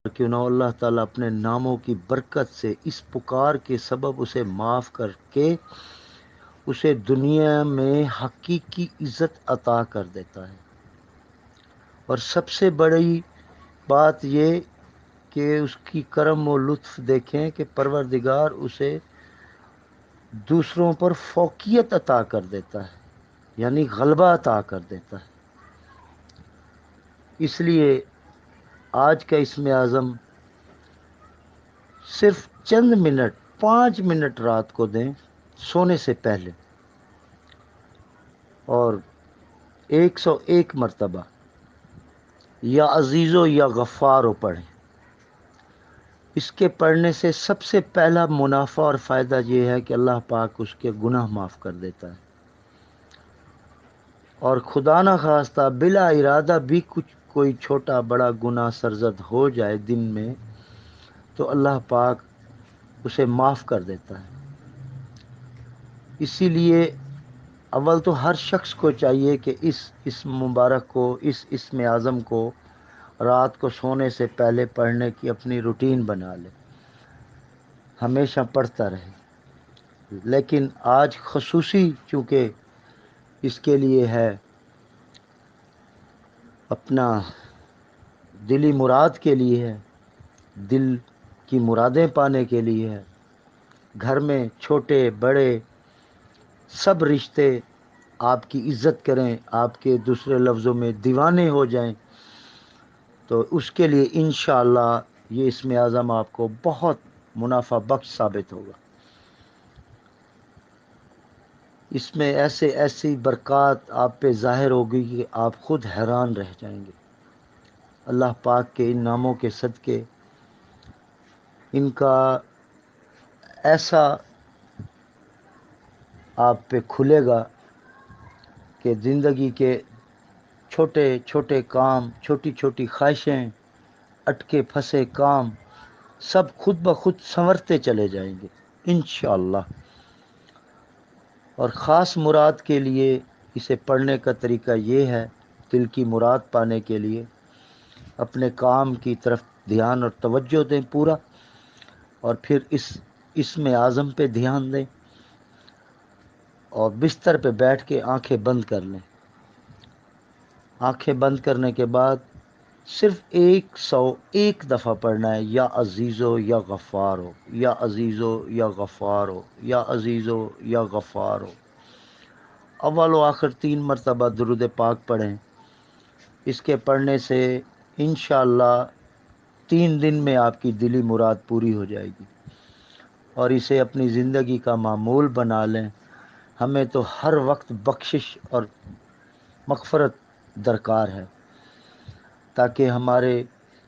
کیوں نہ اللہ تعالیٰ اپنے ناموں کی برکت سے اس پکار کے سبب اسے معاف کر کے اسے دنیا میں حقیقی عزت عطا کر دیتا ہے۔ اور سب سے بڑی بات یہ کہ اس کی کرم و لطف دیکھیں کہ پروردگار اسے دوسروں پر فوقیت عطا کر دیتا ہے، یعنی غلبہ عطا کر دیتا ہے۔ اس لیے آج کا اسم اعظم صرف چند منٹ، 5 منٹ رات کو دیں سونے سے پہلے، اور 101 مرتبہ یا عزیزو یا غفارو پڑھیں۔ اس کے پڑھنے سے سب سے پہلا منافع اور فائدہ یہ ہے کہ اللہ پاک اس کے گناہ معاف کر دیتا ہے، اور خدا نہ خواستہ بلا ارادہ بھی کچھ کوئی چھوٹا بڑا گناہ سرزد ہو جائے دن میں تو اللہ پاک اسے معاف کر دیتا ہے۔ اسی لیے اول تو ہر شخص کو چاہیے کہ اس اسم مبارک کو، اس اسم اعظم کو رات کو سونے سے پہلے پڑھنے کی اپنی روٹین بنا لے، ہمیشہ پڑھتا رہے۔ لیکن آج خصوصی چونکہ اس کے لیے ہے، اپنا دلی مراد کے لیے ہے، دل کی مرادیں پانے کے لیے ہے، گھر میں چھوٹے بڑے سب رشتے آپ کی عزت کریں، آپ کے دوسرے لفظوں میں دیوانے ہو جائیں، تو اس کے لیے انشاءاللہ یہ اسم اعظم آپ کو بہت منافع بخش ثابت ہوگا۔ اس میں ایسی برکات آپ پہ ظاہر ہوگی کہ آپ خود حیران رہ جائیں گے۔ اللہ پاک کے ان ناموں کے صدقے ان کا ایسا آپ پہ کھلے گا کہ زندگی کے چھوٹے چھوٹے کام، چھوٹی چھوٹی خواہشیں، اٹکے پھنسے کام سب خود بخود سنورتے چلے جائیں گے انشاءاللہ۔ اور خاص مراد کے لیے اسے پڑھنے کا طریقہ یہ ہے، دل کی مراد پانے کے لیے اپنے کام کی طرف دھیان اور توجہ دیں پورا، اور پھر اس اسم اعظم پہ دھیان دیں، اور بستر پہ بیٹھ کے آنکھیں بند کر لیں۔ آنکھیں بند کرنے کے بعد صرف 101 دفعہ پڑھنا ہے، یا عزیزو یا غفارو، یا عزیزو یا غفارو، یا عزیزو یا غفارو۔ اول و آخر 3 مرتبہ درود پاک پڑھیں۔ اس کے پڑھنے سے انشاءاللہ 3 دن میں آپ کی دلی مراد پوری ہو جائے گی، اور اسے اپنی زندگی کا معمول بنا لیں۔ ہمیں تو ہر وقت بخشش اور مغفرت درکار ہے تاکہ ہمارے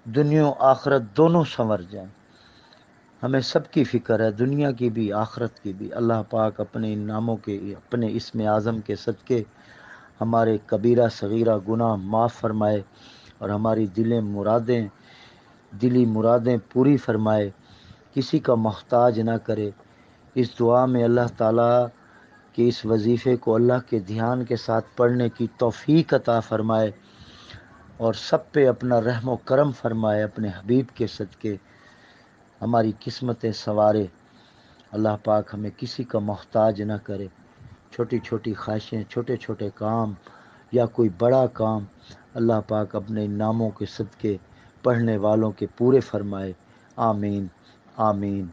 دنیا و آخرت دونوں سنور جائیں۔ ہمیں سب کی فکر ہے، دنیا کی بھی آخرت کی بھی۔ اللہ پاک اپنے ان ناموں کے، اپنے اسم اعظم کے صدقے ہمارے کبیرہ صغیرہ گناہ معاف فرمائے، اور ہماری دلی مرادیں پوری فرمائے، کسی کا محتاج نہ کرے۔ اس دعا میں اللہ تعالیٰ کہ اس وظیفے کو اللہ کے دھیان کے ساتھ پڑھنے کی توفیق عطا فرمائے، اور سب پہ اپنا رحم و کرم فرمائے اپنے حبیب کے صدقے، ہماری قسمتیں سنوارے۔ اللہ پاک ہمیں کسی کا محتاج نہ کرے۔ چھوٹی چھوٹی خواہشیں، چھوٹے چھوٹے کام یا کوئی بڑا کام اللہ پاک اپنے ناموں کے صدقے پڑھنے والوں کے پورے فرمائے۔ آمین آمین۔